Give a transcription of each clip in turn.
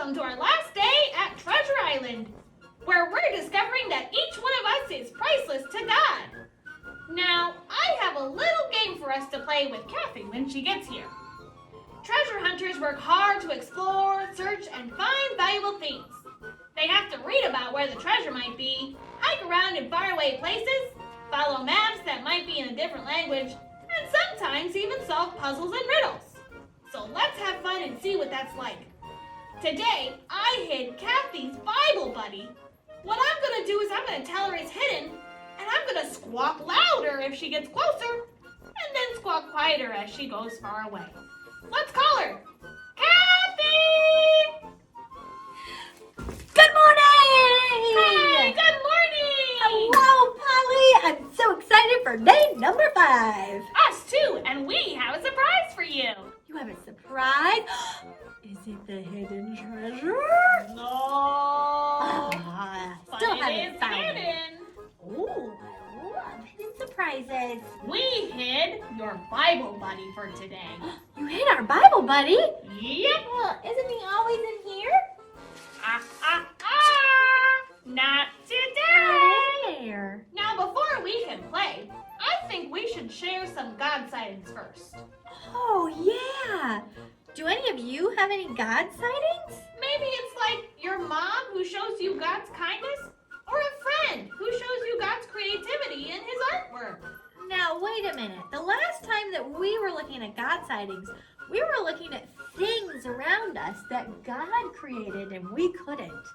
welcome to our last day at Treasure Island, where we're discovering that each one of us is priceless to God. Now, I have a little game for us to play with Kathy when she gets here. Treasure hunters work hard to explore, search, and find valuable things. They have to read about where the treasure might be, hike around in faraway places, follow maps that might be in a different language, and sometimes even solve puzzles and riddles. So let's have fun and see what that's like. Today, I hid Kathy's Bible buddy. What I'm going to do is I'm going to tell her it's hidden, and I'm going to squawk louder if she gets closer, and then squawk quieter as she goes far away. Let's call her. Kathy! Good morning! Hey, good morning! Hello, Polly! I'm so excited for day number 5. Us too, and we have a surprise for you. You have a surprise? Is it the hidden treasure? No. But Still it haven't is found it. hidden. Ooh, I love hidden surprises. We hid your Bible buddy for today. You hid our Bible buddy? Yep. Well, isn't he always in here? Not today. There. Now, before we can play, I think we should share some God sightings first. Oh, yeah. Do any of you have any God sightings? Maybe it's like your mom who shows you God's kindness, or a friend who shows you God's creativity in his artwork. Now, wait a minute. The last time that we were looking at God sightings, we were looking at things around us that God created and we couldn't.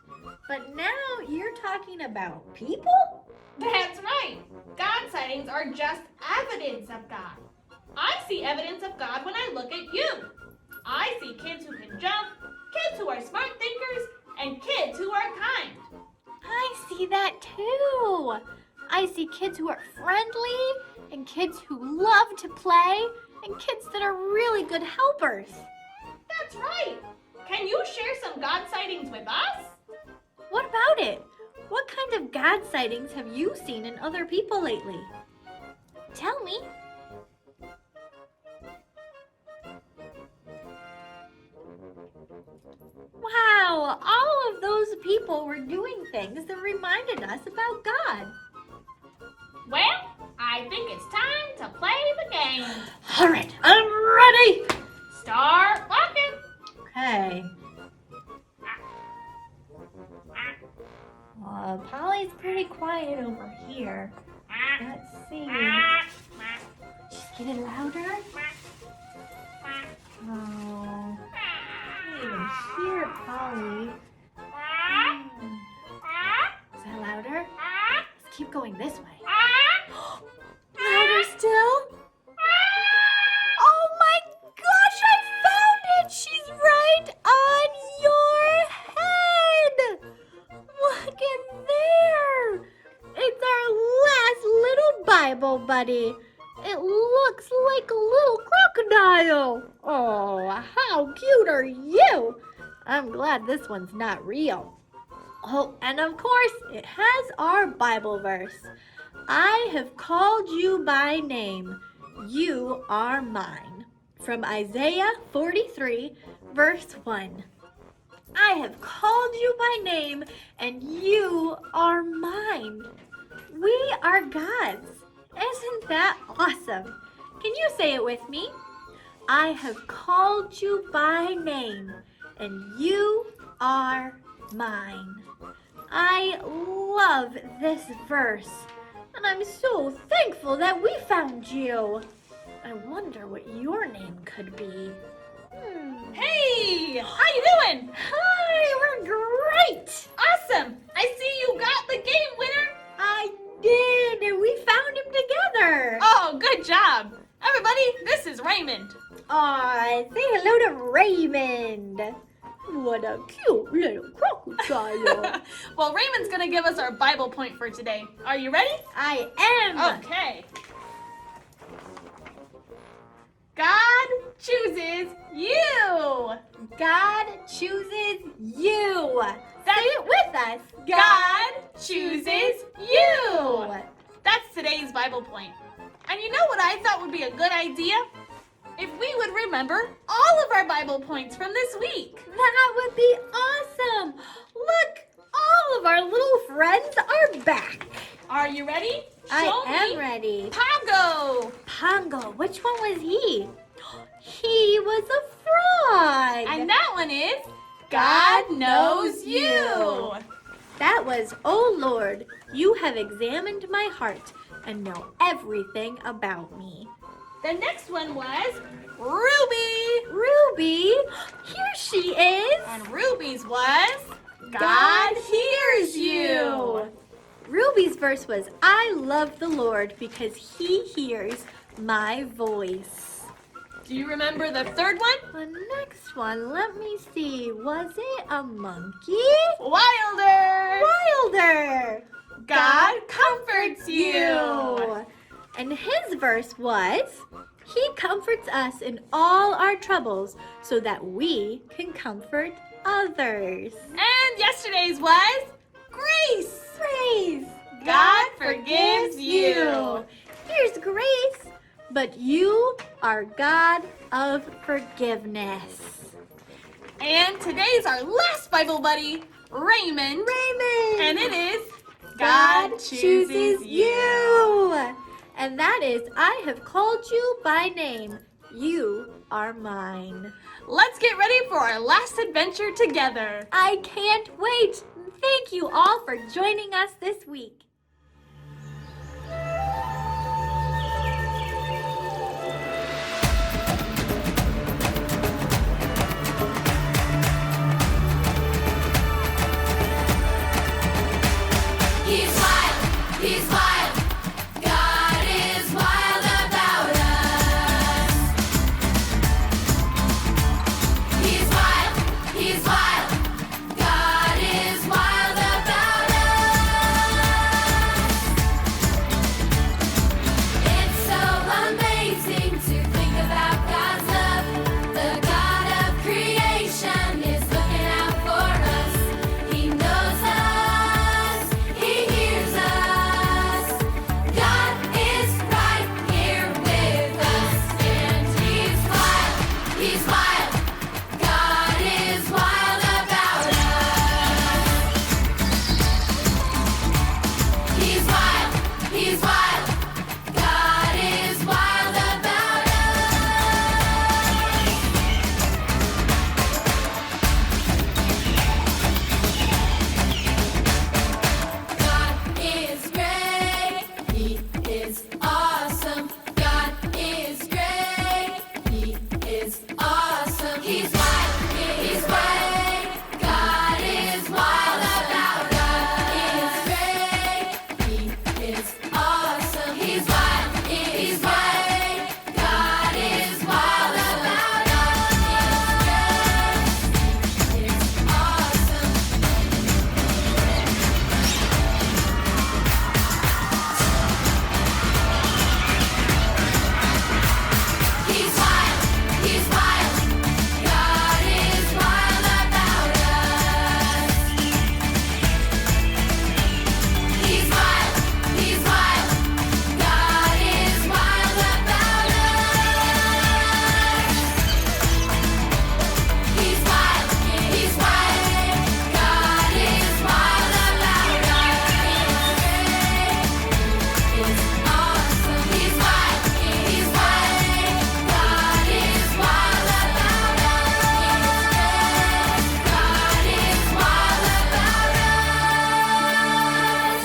But now you're talking about people? That's right. God sightings are just evidence of God. I see evidence of God when I look at you. I see kids who can jump, kids who are smart thinkers, and kids who are kind. I see that too. I see kids who are friendly and kids who love to play and kids that are really good helpers. That's right. Can you share some God sightings with us? What about it? What kind of God sightings have you seen in other people lately? Tell me. Wow, all of those people were doing things that reminded us about God. Well, I think it's time to play the game. All right, I'm ready. Start walking. Okay. Polly's pretty quiet over here. Let's see. She's getting louder. Oh, I can't even hear Polly. Is that louder? Let's keep going this way. Louder still? Oh my gosh, I found it! She's right on your head! Look at there! It's our last little Bible buddy. It looks like a little crocodile. Oh, how cute are you? I'm glad this one's not real. Oh, and of course, it has our Bible verse. I have called you by name. You are mine. From Isaiah 43, verse 1. I have called you by name, and you are mine. We are God's. Isn't that awesome? Can you say it with me? I have called you by name, and you are mine. I love this verse, and I'm so thankful that we found you. I wonder what your name could be. Hey, how you doing? Hi, we're great. Awesome. I see you got the game winner. I did, and we found him together. Oh, good job. Everybody, this is Raymond. Aw, say hello to Raymond. What a cute little crocodile. Well, Raymond's going to give us our Bible point for today. Are you ready? I am. Okay. God chooses you. God chooses you. Say it with us. God chooses you. That's today's Bible point. And you know what I thought would be a good idea? If we would remember all of our Bible points from this week. That would be awesome. ready. Pongo! Pongo, which one was he? He was a frog. And that one is God Knows You. That was, "Oh Lord, you have examined my heart and know everything about me." The next one was Ruby. Ruby, here she is. And Ruby's was God Hears You. Ruby's verse was, "I love the Lord because he hears my voice." Do you remember the third one? The next one, let me see, was it a monkey? Wilder. Wilder! God comforts you. And his verse was, "He comforts us in all our troubles so that we can comfort others." And yesterday's was Grace. Grace! God forgives you. Here's Grace, but you are God of forgiveness. And today's our last Bible buddy, Raymond. Raymond! And it is God chooses you. And that is, "I have called you by name. You are mine." Let's get ready for our last adventure together. I can't wait. Thank you all for joining us this week. He's wild, he's wild. God is wild about us. He's wild, he's wild. God is wild about us. It's so amazing to think about God's love. The God of creation is looking out for us. He knows us. He hears us. God is right here with us. And he's wild. He's wild. God is wild about us. He's wild. He's wild. God is wild about us. God is great. He is awesome. God is great. He is awesome. He's wild. He's great. God is wild about us. He is great. He is awesome. He's wild. He's great. God is wild about us. He is great. He is awesome. He's wild, he's wild. God is wild about us. He's wild, he's wild. God is wild about us. He's wild, he's wild. God is wild about us. It's awesome. He's wild, he's wild. God is wild about us. God is wild about us.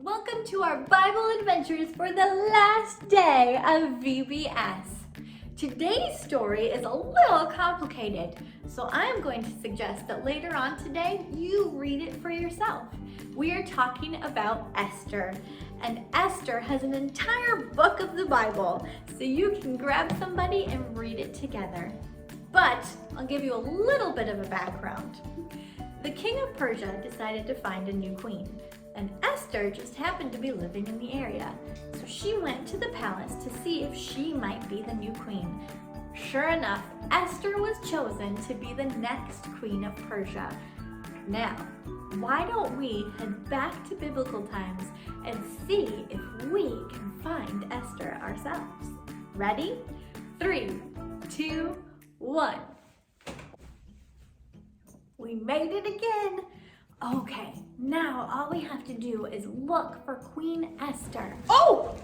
Welcome to our Bible adventures for the last day of VBS. Today's story is a little complicated, so I'm going to suggest that later on today you read it for yourself. We are talking about Esther, and Esther has an entire book of the Bible, so you can grab somebody and read it together. But I'll give you a little bit of a background. The king of Persia decided to find a new queen, and Esther just happened to be living in the area. So she went to the palace to see if she might be the new queen. Sure enough, Esther was chosen to be the next queen of Persia. Now, why don't we head back to biblical times and see if we can find Esther ourselves? Ready? 3, 2, 1. We made it again. Okay, now all we have to do is look for Queen Esther. Oh,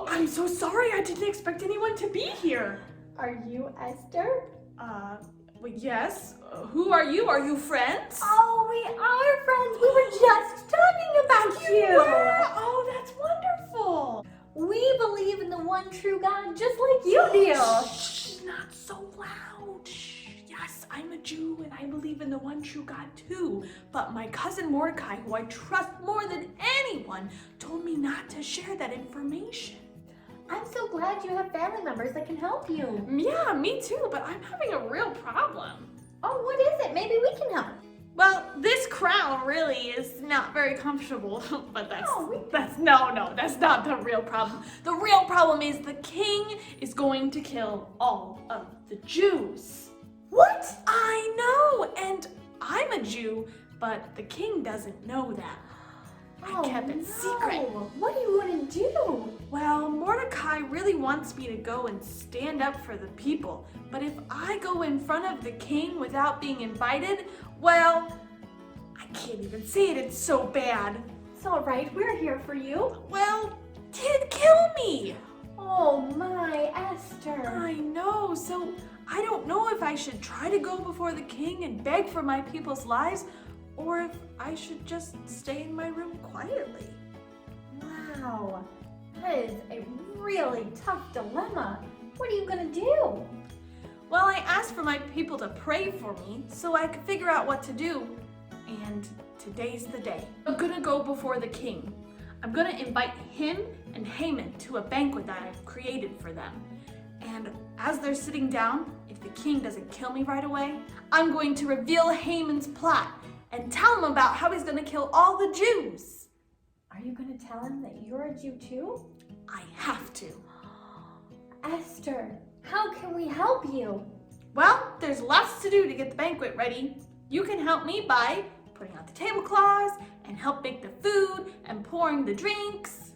I'm so sorry. I didn't expect anyone to be here. Are you Esther? Well, yes. Who are you? Are you friends? Oh, we are friends. We were just talking about you. Oh, that's wonderful. We believe in the one true God just like you do. Shh, not so loud. Shh. Yes, I'm a Jew and I believe in the one true God too. But my cousin Mordecai, who I trust more than anyone, told me not to share that information. I'm so glad you have family members that can help you. Yeah, me too, but I'm having a real problem. Oh, what is it? Maybe we can help. Well, this crown really is not very comfortable, but that's not the real problem. The real problem is the king is going to kill all of the Jews. What? I know, and I'm a Jew, but the king doesn't know that. I kept it secret. What do you want to do? Well, Mordecai really wants me to go and stand up for the people, but if I go in front of the king without being invited, well, I can't even say it, it's so bad. It's all right, we're here for you. Well, he'd kill me. Oh my, Esther. I know, so I don't know if I should try to go before the king and beg for my people's lives, or if I should just stay in my room quietly. Wow, that is a really tough dilemma. What are you gonna do? Well, I asked for my people to pray for me so I could figure out what to do. And today's the day. I'm gonna go before the king. I'm gonna invite him and Haman to a banquet that I've created for them. And as they're sitting down, if the king doesn't kill me right away, I'm going to reveal Haman's plot and tell him about how he's gonna kill all the Jews. Are you gonna tell him that you're a Jew too? I have to. Esther, how can we help you? Well, there's lots to do to get the banquet ready. You can help me by putting out the tablecloths and help make the food and pouring the drinks.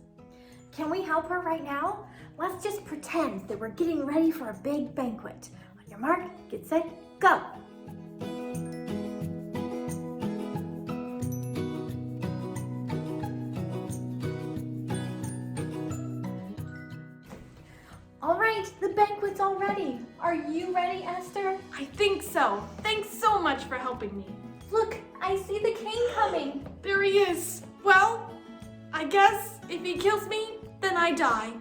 Can we help her right now? Let's just pretend that we're getting ready for a big banquet. On your mark, get set, go! All right, the banquet's all ready. Are you ready, Esther? I think so. Thanks so much for helping me. Look, I see the king coming. There he is. Well, I guess if he kills me, then I die.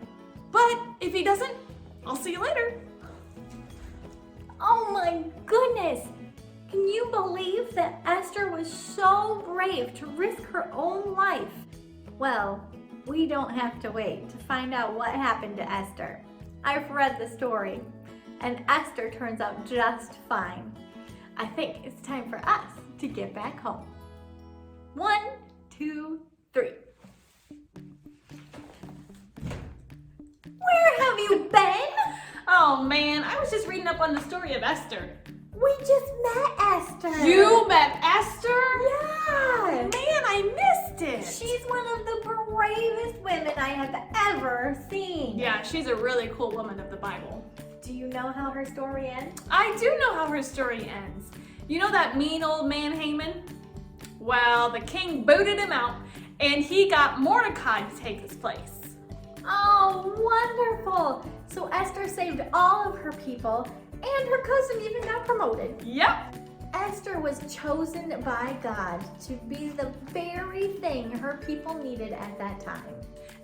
But if he doesn't, I'll see you later. Oh my goodness! Can you believe that Esther was so brave to risk her own life? Well, we don't have to wait to find out what happened to Esther. I've read the story, and Esther turns out just fine. I think it's time for us to get back home. 1, 2, 3. Where have you been? Oh man, I was just reading up on the story of Esther. We just met Esther. You met Esther? Yeah. Man, I missed it. She's one of the bravest women I have ever seen. Yeah, she's a really cool woman of the Bible. Do you know how her story ends? I do know how her story ends. You know that mean old man Haman? Well, the king booted him out and he got Mordecai to take his place. Oh, wonderful. So Esther saved all of her people and her cousin even got promoted. Yep. Esther was chosen by God to be the very thing her people needed at that time.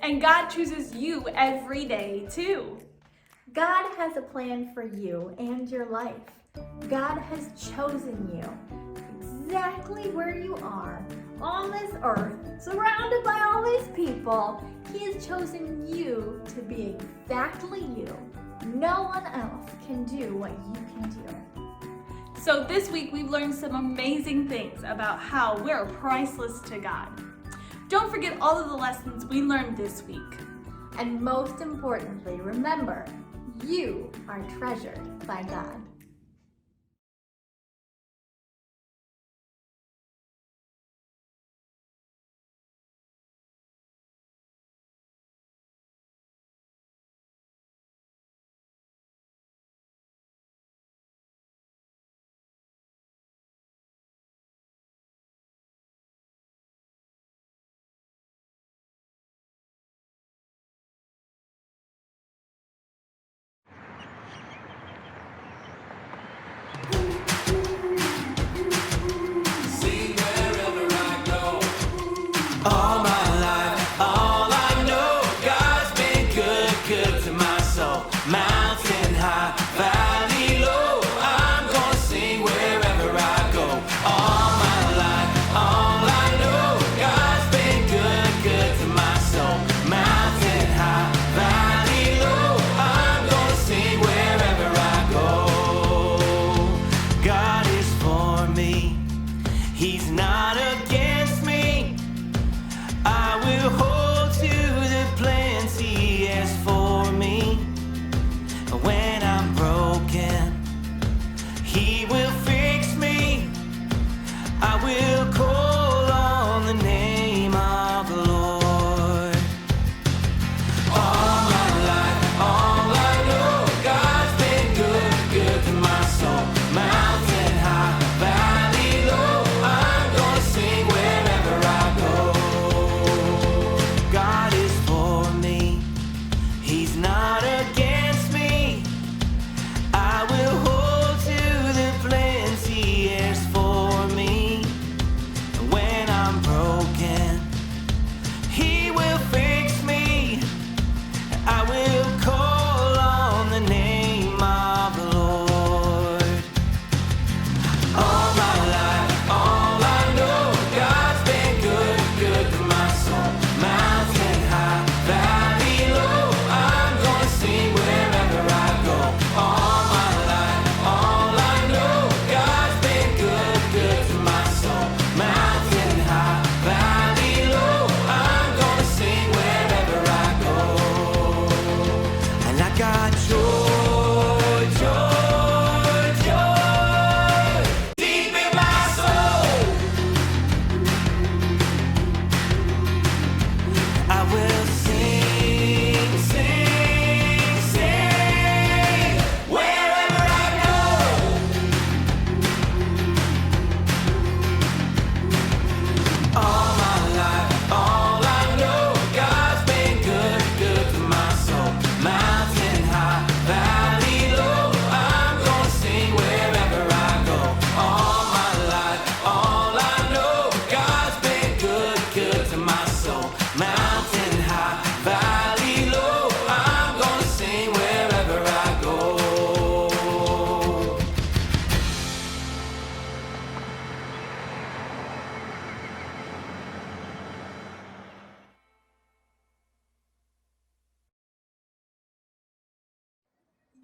And God chooses you every day too. God has a plan for you and your life. God has chosen you exactly where you are on this earth, surrounded by all these people. He has chosen you to be exactly you. No one else can do what you can do. So this week we've learned some amazing things about how we're priceless to God. Don't forget all of the lessons we learned this week. And most importantly, remember, you are treasured by God.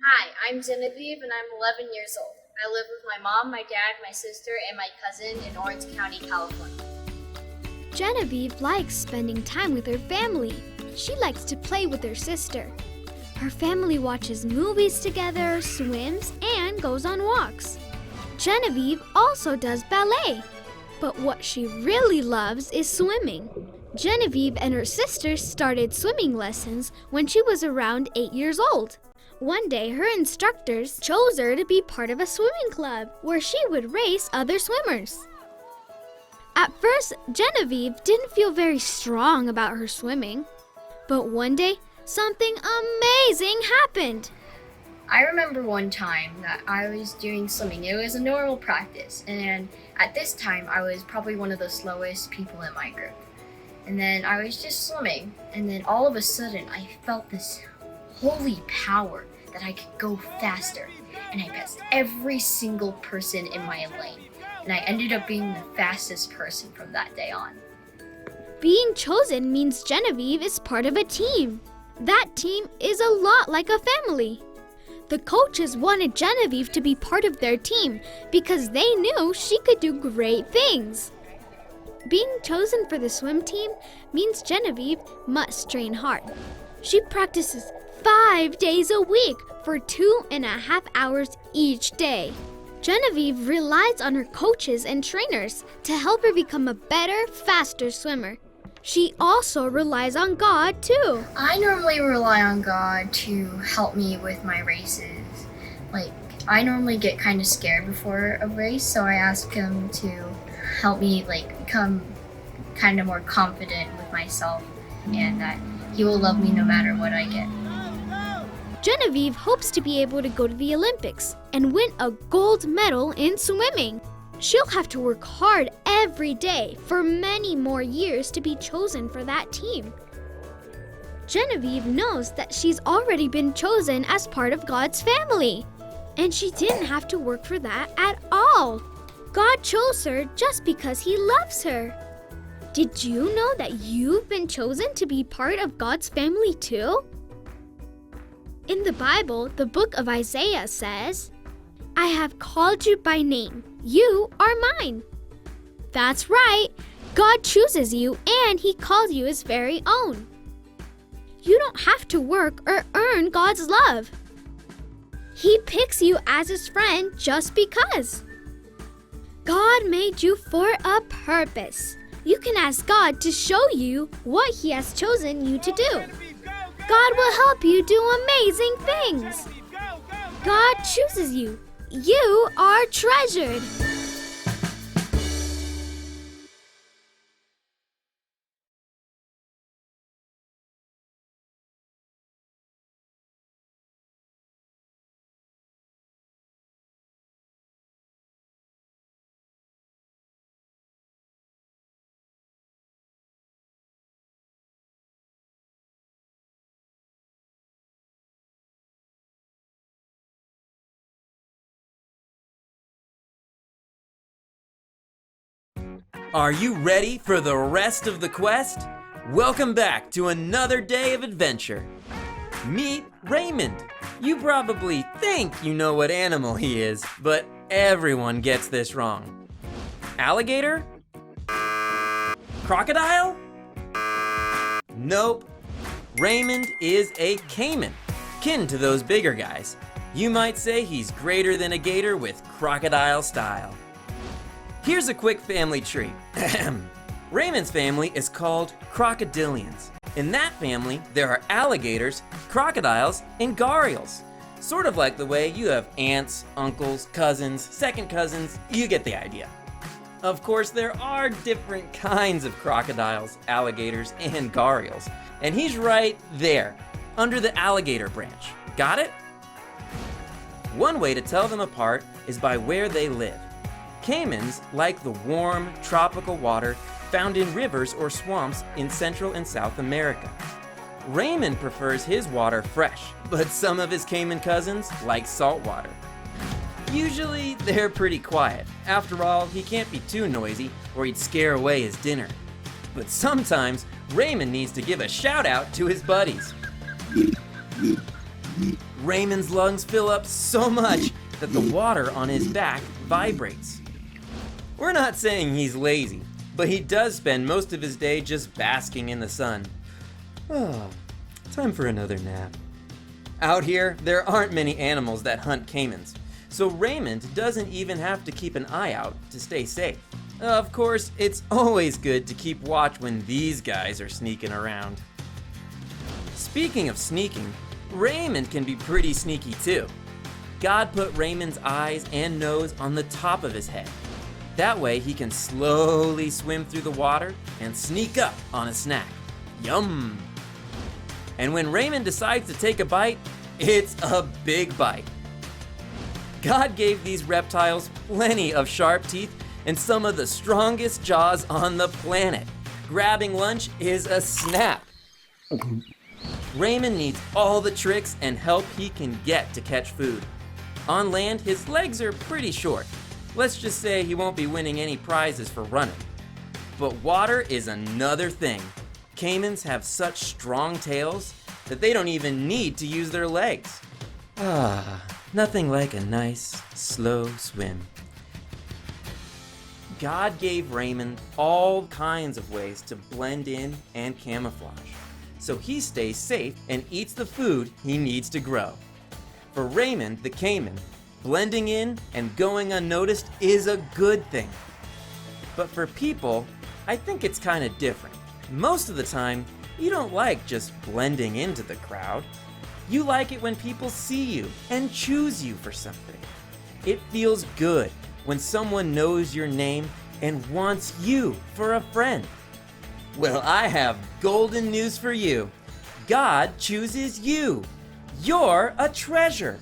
Hi, I'm Genevieve and I'm 11 years old. I live with my mom, my dad, my sister, and my cousin in Orange County, California. Genevieve likes spending time with her family. She likes to play with her sister. Her family watches movies together, swims, and goes on walks. Genevieve also does ballet. But what she really loves is swimming. Genevieve and her sister started swimming lessons when she was around 8 years old. One day, her instructors chose her to be part of a swimming club where she would race other swimmers. At first, Genevieve didn't feel very strong about her swimming. But one day, something amazing happened. I remember one time that I was doing swimming. It was a normal practice, and at this time, I was probably one of the slowest people in my group. And then I was just swimming, and then all of a sudden, I felt this holy power that I could go faster. And I passed every single person in my lane. And I ended up being the fastest person from that day on. Being chosen means Genevieve is part of a team. That team is a lot like a family. The coaches wanted Genevieve to be part of their team because they knew she could do great things. Being chosen for the swim team means Genevieve must train hard. She practices 5 days a week for 2.5 hours each day. Genevieve relies on her coaches and trainers to help her become a better, faster swimmer. She also relies on God too. I normally rely on God to help me with my races. I normally get kind of scared before a race, so I ask him to help me become kind of more confident with myself, and that he will love me no matter what I get. Genevieve hopes to be able to go to the Olympics and win a gold medal in swimming. She'll have to work hard every day for many more years to be chosen for that team. Genevieve knows that she's already been chosen as part of God's family, and she didn't have to work for that at all. God chose her just because He loves her. Did you know that you've been chosen to be part of God's family too? In the Bible, the book of Isaiah says, "I have called you by name. You are mine." That's right. God chooses you and He calls you His very own. You don't have to work or earn God's love. He picks you as His friend just because. God made you for a purpose. You can ask God to show you what He has chosen you to do. God will help you do amazing things. God chooses you. You are treasured. Are you ready for the rest of the quest? Welcome back to another day of adventure. Meet Raymond. You probably think you know what animal he is, but everyone gets this wrong. Alligator? Crocodile? Nope. Raymond is a caiman, kin to those bigger guys. You might say he's greater than a gator with crocodile style. Here's a quick family tree. Raymond's family is called crocodilians. In that family, there are alligators, crocodiles, and gharials. Sort of like the way you have aunts, uncles, cousins, second cousins, you get the idea. Of course, there are different kinds of crocodiles, alligators, and gharials. And he's right there, under the alligator branch. Got it? One way to tell them apart is by where they live. Caimans like the warm, tropical water found in rivers or swamps in Central and South America. Raymond prefers his water fresh, but some of his caiman cousins like salt water. Usually, they're pretty quiet. After all, he can't be too noisy or he'd scare away his dinner. But sometimes, Raymond needs to give a shout out to his buddies. Raymond's lungs fill up so much that the water on his back vibrates. We're not saying he's lazy, but he does spend most of his day just basking in the sun. Oh, time for another nap. Out here, there aren't many animals that hunt caimans, so Raymond doesn't even have to keep an eye out to stay safe. Of course, it's always good to keep watch when these guys are sneaking around. Speaking of sneaking, Raymond can be pretty sneaky too. God put Raymond's eyes and nose on the top of his head. That way he can slowly swim through the water and sneak up on a snack. Yum! And when Raymond decides to take a bite, it's a big bite. God gave these reptiles plenty of sharp teeth and some of the strongest jaws on the planet. Grabbing lunch is a snap. Raymond needs all the tricks and help he can get to catch food. On land, his legs are pretty short. Let's just say he won't be winning any prizes for running. But water is another thing. Caimans have such strong tails that they don't even need to use their legs. Nothing like a nice, slow swim. God gave Raymond all kinds of ways to blend in and camouflage, so he stays safe and eats the food he needs to grow. For Raymond the caiman, blending in and going unnoticed is a good thing. But for people, I think it's kind of different. Most of the time, you don't like just blending into the crowd. You like it when people see you and choose you for something. It feels good when someone knows your name and wants you for a friend. Well, I have golden news for you. God chooses you. You're a treasure.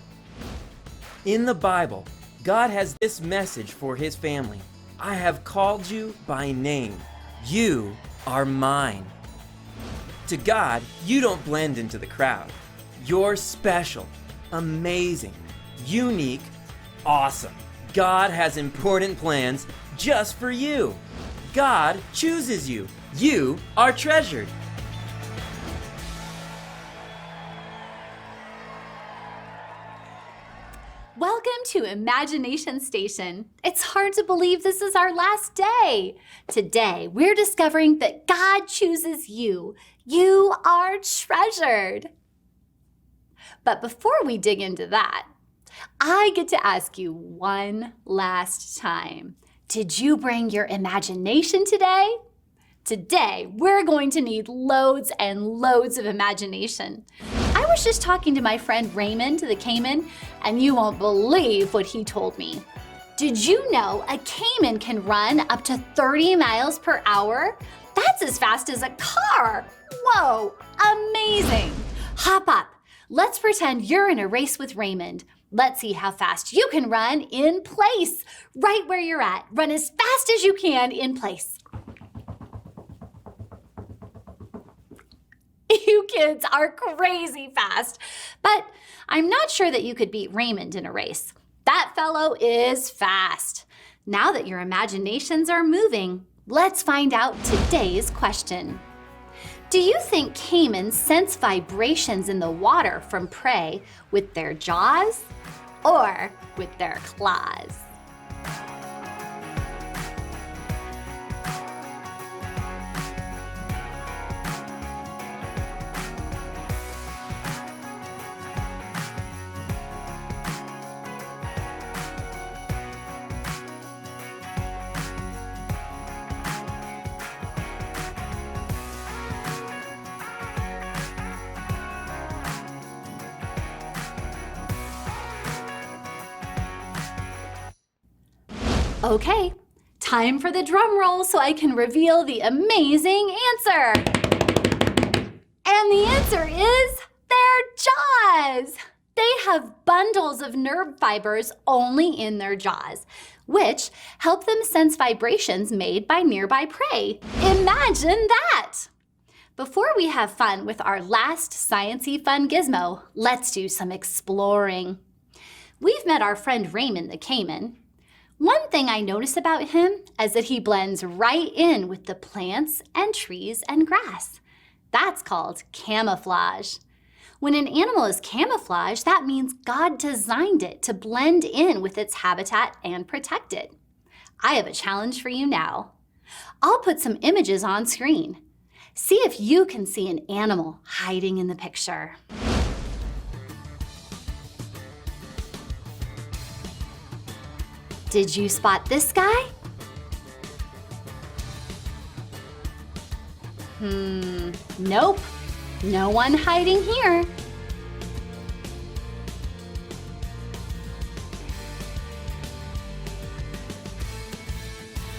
In the Bible, God has this message for his family. I have called you by name. You are mine. To God, you don't blend into the crowd. You're special, amazing, unique, awesome. God has important plans just for you. God chooses you. You are treasured. Welcome to Imagination Station. It's hard to believe this is our last day. Today, we're discovering that God chooses you. You are treasured. But before we dig into that, I get to ask you one last time. Did you bring your imagination today? Today, we're going to need loads and loads of imagination. I was just talking to my friend Raymond the caiman, and you won't believe what he told me. Did you know a caiman can run up to 30 miles per hour? That's as fast as a car. Whoa, amazing. Hop up. Let's pretend you're in a race with Raymond. Let's see how fast you can run in place. Right where you're at. Run as fast as you can in place. You kids are crazy fast, but I'm not sure that you could beat Raymond in a race. That fellow is fast. Now that your imaginations are moving, let's find out today's question. Do you think caimans sense vibrations in the water from prey with their jaws or with their claws? Okay, time for the drum roll so I can reveal the amazing answer. And the answer is their jaws. They have bundles of nerve fibers only in their jaws, which help them sense vibrations made by nearby prey. Imagine that! Before we have fun with our last science-y fun gizmo, let's do some exploring. We've met our friend Raymond the caiman. One thing I notice about him is that he blends right in with the plants and trees and grass. That's called camouflage. When an animal is camouflaged, that means God designed it to blend in with its habitat and protect it. I have a challenge for you now. I'll put some images on screen. See if you can see an animal hiding in the picture. Did you spot this guy? Nope. No one hiding here.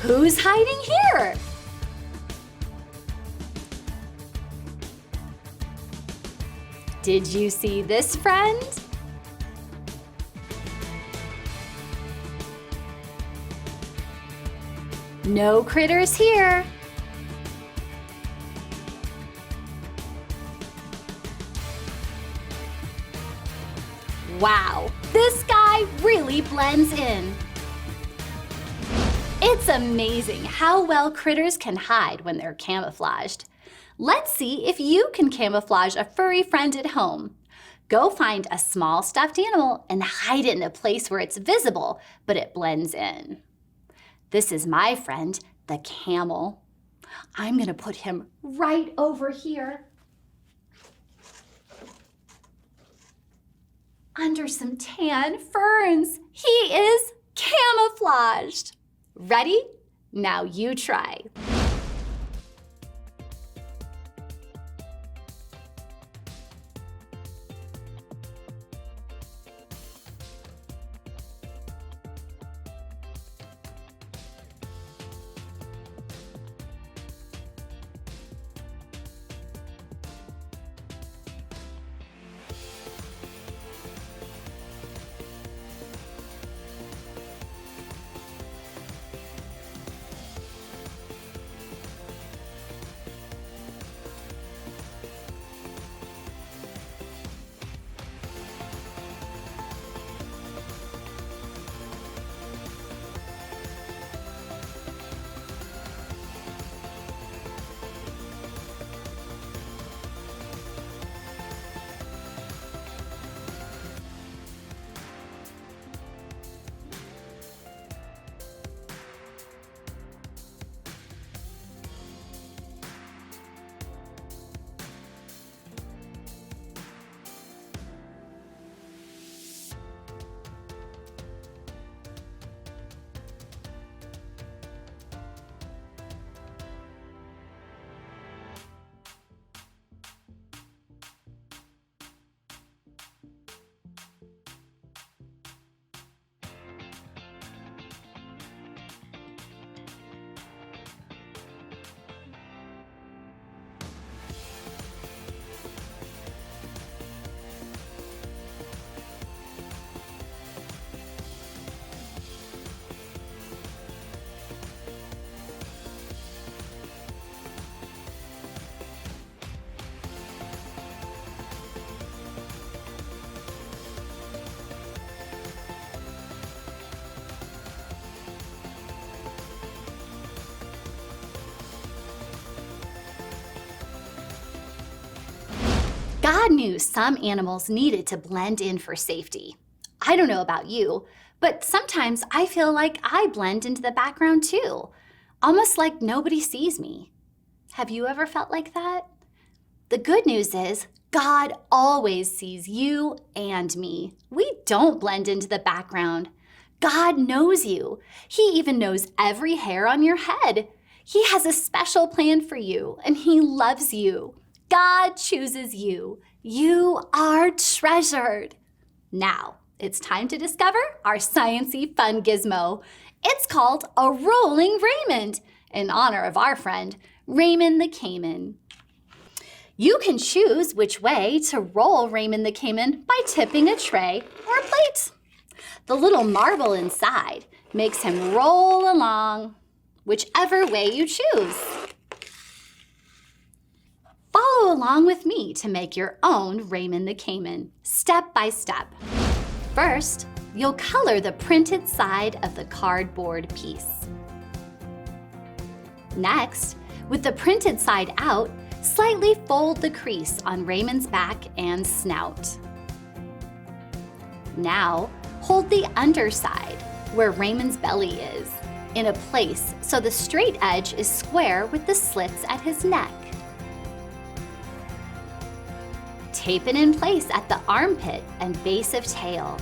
Who's hiding here? Did you see this friend? No critters here. Wow, this guy really blends in. It's amazing how well critters can hide when they're camouflaged. Let's see if you can camouflage a furry friend at home. Go find a small stuffed animal and hide it in a place where it's visible, but it blends in. This is my friend, the camel. I'm gonna put him right over here. Under some tan ferns. He is camouflaged. Ready? Now you try. God knew some animals needed to blend in for safety. I don't know about you, but sometimes I feel like I blend into the background too, almost like nobody sees me. Have you ever felt like that? The good news is God always sees you and me. We don't blend into the background. God knows you. He even knows every hair on your head. He has a special plan for you, and He loves you. God chooses you. You are treasured. Now, it's time to discover our sciencey fun gizmo. It's called a rolling Raymond, in honor of our friend, Raymond the Cayman. You can choose which way to roll Raymond the Cayman by tipping a tray or a plate. The little marble inside makes him roll along, whichever way you choose. Follow along with me to make your own Raymond the Cayman, step by step. First, you'll color the printed side of the cardboard piece. Next, with the printed side out, Slightly fold the crease on Raymond's back and snout. Now, hold the underside, where Raymond's belly is, in a place so the straight edge is square with the slits at his neck. Tape it in place at the armpit and base of tail.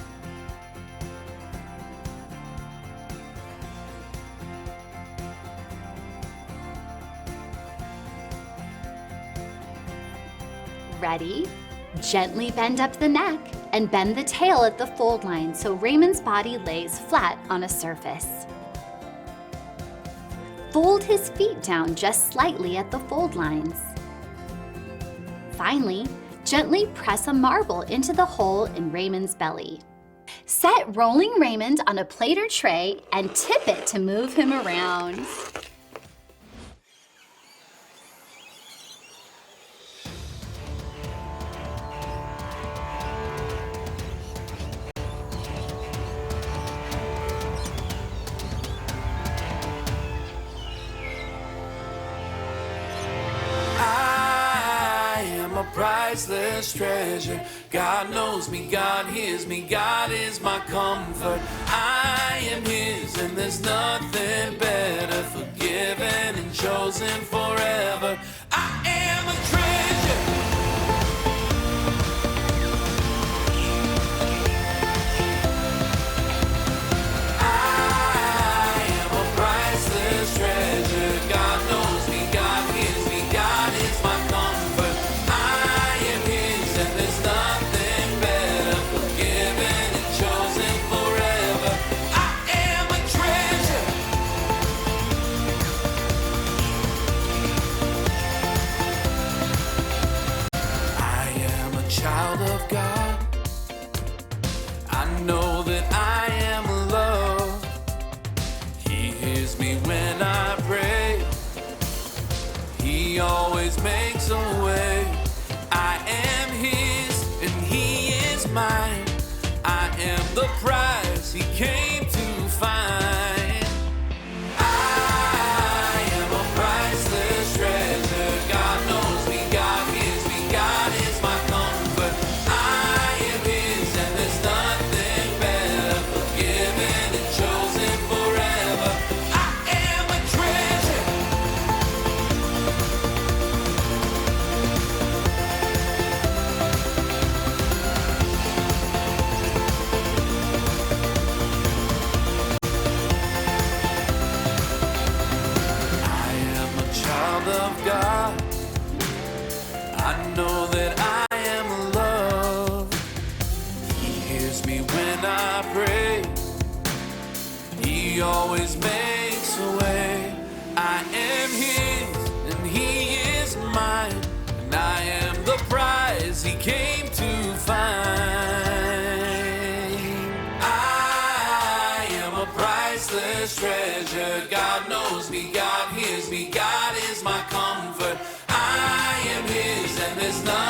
Ready? Gently bend up the neck and bend the tail at the fold line so Raymond's body lays flat on a surface. Fold his feet down just slightly at the fold lines. Finally, gently press a marble into the hole in Raymond's belly. Set rolling Raymond on a plate or tray and tip it to move him around. Priceless treasure. God knows me, God hears me, God is my comfort. I am His, and there's nothing better. Forgiven and chosen forever. I am a treasure. I am a priceless treasure. God knows me, God hears me, God is my comfort. Child of God, I know that I am loved. He hears me when I pray. He always makes a way. I am His and He is mine. I am the prize He came to find. I am a priceless treasure. God knows me, God hears me, God is my comfort. I am His and there's nothing better. Forgiven and chosen forever. I am a treasure. I am a child of God. I know that I am loved. He hears me when I pray. He always makes a way. I am His and He is mine. And I am the prize He came to find. I am a priceless treasure. God knows me, God hears me, God is my comfort. I am His and there's none